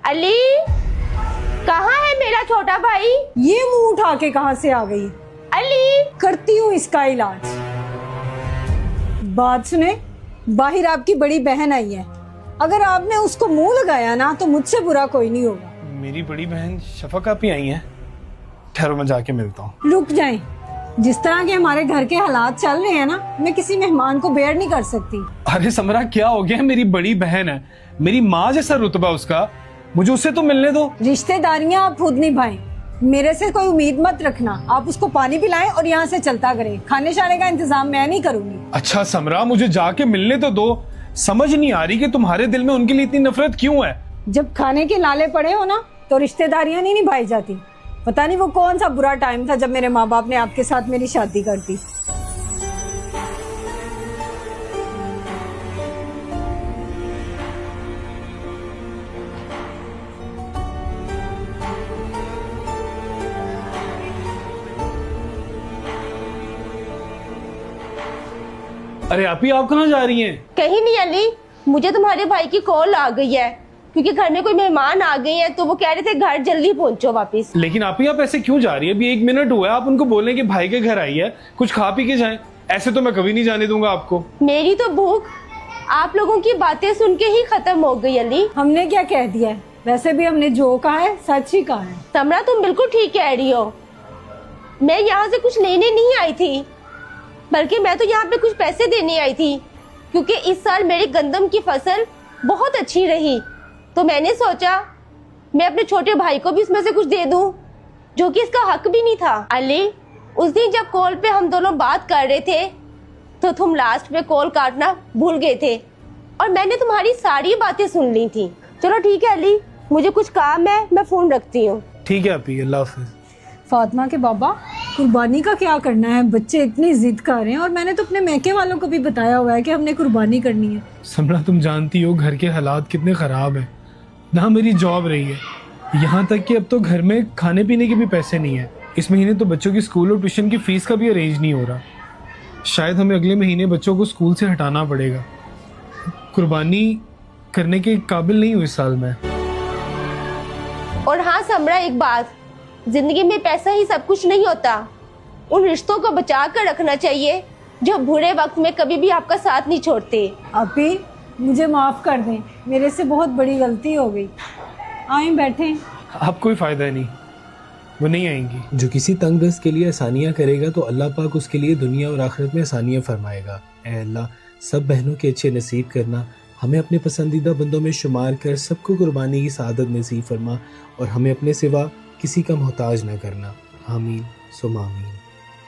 अली, कहाँ है मेरा छोटा भाई? ये मुंह उठा के कहाँ से आ गई? अली, करती हूँ इसका इलाज। बात सुने, बाहर आपकी बड़ी बहन आई है। अगर आपने उसको मुंह लगाया ना तो मुझसे बुरा कोई नहीं होगा। मेरी बड़ी बहन शफक आप ही आई हैं? ठहरो, मैं जाके मिलता हूँ। रुक जाएं। जिस तरह के हमारे घर के हालात चल रहे हैं ना, मैं किसी मेहमान को बेयर नहीं कर सकती। अरे समरा, क्या हो गया? मेरी बड़ी बहन है, मेरी माँ जैसा रुतबा उसका, मुझे उससे तो मिलने दो। रिश्तेदारियां आप खुद निभाएं, मेरे से कोई उम्मीद मत रखना। आप उसको पानी पिलाएं और यहाँ से चलता करें। खाने शाने का इंतजाम मैं नहीं करूंगी। अच्छा समरा, मुझे जाके मिलने तो दो। समझ नहीं आ रही कि तुम्हारे दिल में उनके लिए इतनी नफरत क्यों है। जब खाने के लाले पड़े हो ना तो रिश्तेदारियां नहीं निभाई जाती। पता नहीं वो कौन सा बुरा टाइम था जब मेरे माँ बाप ने आपके साथ मेरी शादी कर दी। अरे आप कहाँ जा रही हैं? कहीं नहीं अली, मुझे तुम्हारे भाई की कॉल आ गई है क्योंकि घर में कोई मेहमान आ गए हैं, तो वो कह रहे थे घर जल्दी पहुंचो वापस। लेकिन आप ऐसे क्यों जा रही है? अभी 1 मिनट हुआ है, आप उनको बोलें कि भाई के घर आई है, कुछ खा पी के जाएं। ऐसे तो मैं कभी नहीं जाने दूंगा आपको। मेरी तो भूख आप लोगों की बातें सुन के ही खत्म हो गई अली। हमने क्या कह दिया है? वैसे भी हमने जो कहा है सच ही कहा है। समरा, तुम बिल्कुल ठीक कह रही हो। मैं यहाँ से कुछ लेने नहीं आई थी, बल्कि मैं तो यहाँ पे कुछ पैसे देने आई थी, क्योंकि इस साल मेरी गंदम की फसल बहुत अच्छी रही। तो मैंने सोचा मैं अपने छोटे भाई को भी इसमें से कुछ दे दूं, जो कि इसका हक भी नहीं था। अली, उस दिन जब कॉल पे हम दोनों बात कर रहे थे तो तुम लास्ट में कॉल काटना भूल गए थे और मैंने तुम्हारी सारी बातें सुन ली थी। चलो ठीक है अली, मुझे कुछ काम है, मैं फोन रखती हूँ। ठीक है आपी, अल्लाह हाफिज। फातिमा के बाबा, कुर्बानी का क्या करना है? बच्चे इतनी जिद कर रहे हैं और मैंने तो अपने मैके वालों को भी बताया हुआ है कि हमने कुर्बानी करनी है। समरा, तुम जानती हो घर के हालात कितने खराब हैं। ना मेरी जॉब रही है, यहाँ तक कि अब तो घर में खाने पीने के भी पैसे नहीं है। इस महीने तो बच्चों की स्कूल और ट्यूशन की फीस का भी अरेंज नहीं हो रहा। शायद हमें अगले महीने बच्चों को स्कूल से हटाना पड़ेगा। कुर्बानी करने के काबिल नहीं हूँ इस साल मैं। और हाँ समरा, एक बात, जिंदगी में पैसा ही सब कुछ नहीं होता। उन रिश्तों को बचा कर रखना चाहिए जो बुरे वक्त में कभी भी आपका साथ नहीं छोड़ते। आपी, मुझे माफ कर दें, मेरे से बहुत बड़ी गलती हो गई। आए बैठे। आप कोई फायदा नहीं, वो नहीं आएंगी। जो किसी तंगदस्त के लिए आसानियाँ करेगा तो अल्लाह पाक उसके लिए दुनिया और आखिरत में आसानियाँ फरमाएगा। ऐ अल्लाह, सब बहनों के अच्छे नसीब करना, हमें अपने पसंदीदा बंदों में शुमार कर सबको कुर्बानी की सआदत नसीब फरमा और हमें अपने सिवा किसी का मोहताज न करना। आमीन सुमा आमीन।